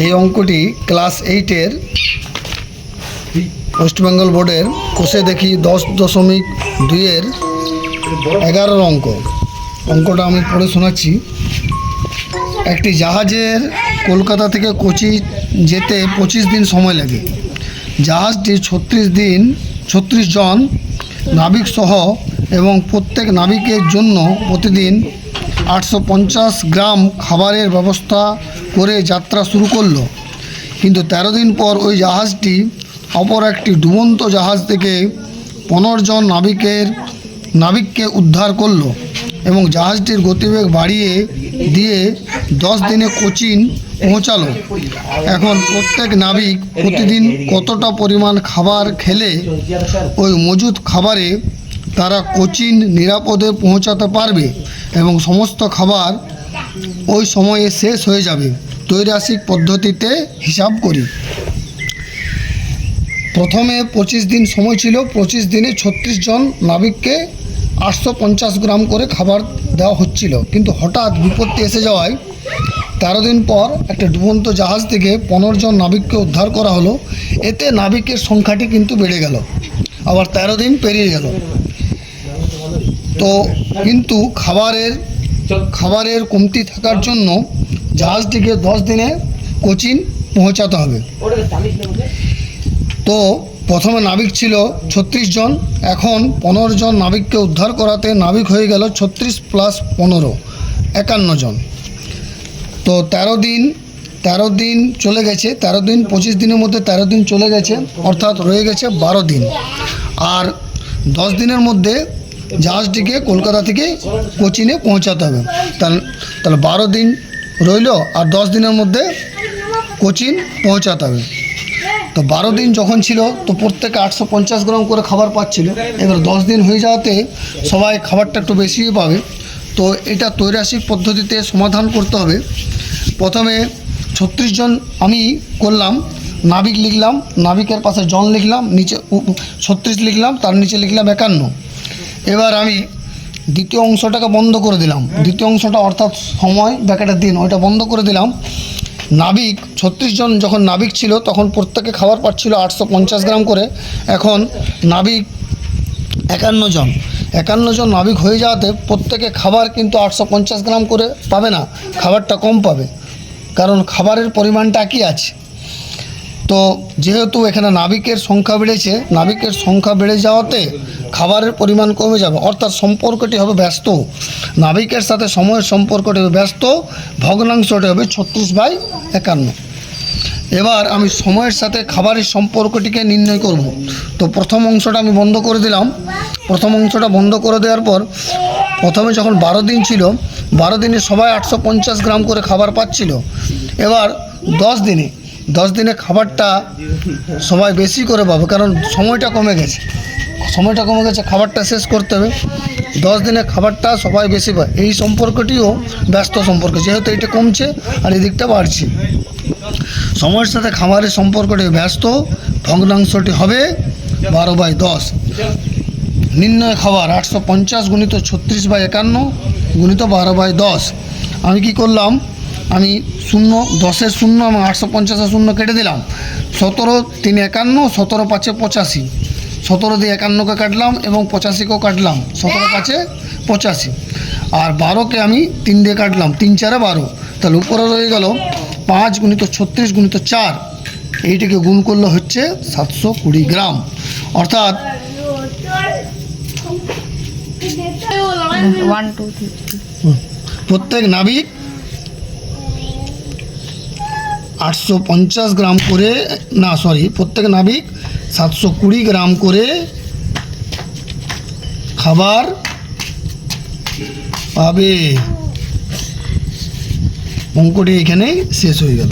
এই অঙ্কটি class 8-এর West Bengal বোর্ডের কোষে দেখি 10.2-এর 11 অঙ্কটা আমি পড়ে শোনাচ্ছি। একটি জাহাজের কলকাতা থেকে কোচি যেতে 25 দিন সময় লাগে। জাহাজটি 36 জন নাবিক সহ এবং প্রত্যেক নাবিকের জন্য প্রতিদিন 850 গ্রাম খাবারের ব্যবস্থা করে যাত্রা শুরু করলো। কিন্তু 13 দিন পর ওই জাহাজটি অপর একটি ডুবন্ত জাহাজ থেকে 15 জন নাবিককে উদ্ধার করলো এবং জাহাজটির গতিবেগ বাড়িয়ে দিয়ে 10 দিনে কোচিন পৌঁছালো। এখন প্রত্যেক নাবিক প্রতিদিন কতটা পরিমাণ খাবার খেলে ওই মজুদ খাবারে তারা কোচিন নিরাপদে পৌঁছাতে পারবে এবং সমস্ত খাবার ওই সময়ে শেষ হয়ে যাবে। ত্রৈরাশিক পদ্ধতিতে হিসাব করি। প্রথমে 25 দিন সময় ছিল। 25 দিনে 36 জন নাবিককে 850 গ্রাম করে খাবার দেওয়া হচ্ছিল, কিন্তু হঠাৎ বিপত্তি এসে যাওয়ায় 13 দিন পর একটা ডুবন্ত জাহাজ থেকে 15 জন নাবিককে উদ্ধার করা হলো। এতে নাবিকের সংখ্যাটি কিন্তু বেড়ে গেল, আবার 13 দিন পেরিয়ে গেল। তো কিন্তু খাবারের কমতি থাকার জন্য জাহাজটিকে 10 দিনে কোচিন পৌঁছাতে হবে। তো প্রথমে নাবিক ছিল 36 জন, এখন 15 জন নাবিককে উদ্ধার করাতে নাবিক হয়ে গেল 36 + 15 51 জন। তো 13 দিন চলে গেছে। 13 দিন 25 দিনের মধ্যে 13 দিন চলে গেছে, অর্থাৎ রয়ে গেছে 12 দিন। আর 10 দিনের মধ্যে জাহাজটিকে কলকাতা থেকে কোচিনে পৌঁছাতে হবে। তাহলে 12 দিন রইল আর 10 দিনের মধ্যে কোচিন পৌঁছাতে হবে। তো 12 দিন যখন ছিল তো প্রত্যেকে 850 গ্রাম করে খাবার পাচ্ছিল। এবার 10 দিন হয়ে যাওয়াতে সবাই খাবারটা একটু বেশিই পাবে। তো এটা ত্রৈরাশিক পদ্ধতিতে সমাধান করতে হবে। প্রথমে 36 জন আমি করলাম, নাবিক লিখলাম, নাবিকের পাশে জন লিখলাম, নিচে 36 লিখলাম, তার নিচে লিখলাম 51। এবার আমি দ্বিতীয় অংশটাকে বন্ধ করে দিলাম। দ্বিতীয় অংশটা অর্থাৎ সময় ব্যাকেটের দিন ওইটা বন্ধ করে দিলাম। নাবিক 36 জন যখন নাবিক ছিল তখন প্রত্যেকে খাবার পাচ্ছিল 850 গ্রাম করে। এখন নাবিক 51 জন নাবিক হয়ে যাওয়াতে প্রত্যেকে খাবার কিন্তু 850 গ্রাম করে পাবে না, খাবারটা কম পাবে, কারণ খাবারের পরিমাণটা একই আছে। তো যেহেতু এখানে নাবিকের সংখ্যা বেড়েছে, নাবিকের সংখ্যা বেড়ে যাওয়াতে খাবারের পরিমাণ কমে যাবে, অর্থাৎ সম্পর্কটি হবে ব্যস্ত। নাবিকের সাথে সময়ের সম্পর্কটি হবে ব্যস্ত, ভগ্নাংশটি হবে 36/51। এবার আমি সময়ের সাথে খাবারের সম্পর্কটিকে নির্ণয় করব। তো প্রথম অংশটা আমি বন্ধ করে দিলাম। প্রথম অংশটা বন্ধ করে দেওয়ার পর প্রথমে যখন 12 দিন ছিল, 12 দিনে সবাই 850 গ্রাম করে খাবার পাচ্ছিল। এবার 10 দিনে খাবারটা সবাই বেশি করে পাবে, কারণ সময়টা কমে গেছে, খাবারটা শেষ করতে হবে। 10 দিনে খাবারটা সবাই বেশি পায়। এই সম্পর্কটিও ব্যস্ত সম্পর্ক, যেহেতু এটা কমছে আর এদিকটা বাড়ছে। সময়ের সাথে খাবারের সম্পর্কটি ব্যস্ত, ভগ্নাংশটি হবে 12/10। নির্ণয় খাবার 850 গুণিত 36/51 গুণিত 12/10। আমি কি করলাম, আমি 10-এর 0 এবং 850-এর 0 কেটে দিলাম। 17 3 51, 17 5 85, 17 দিয়ে 51কে কাটলাম এবং 85কেও কাটলাম, 17 5 85। আর 12কে আমি 3 দিয়ে কাটলাম, 3 4 12। তাহলে উপরে রয়ে গেল 5 গুণিত 36 গুণিত 4, এইটিকে গুণ করলে হচ্ছে 720 গ্রাম। অর্থাৎ 1 2 3 প্রত্যেক নাবিক 850 গ্রাম করে, প্রত্যেক নাবিক 720 গ্রাম করে খাবার পাবে। অঙ্কটি এখানেই শেষ হয়ে গেল।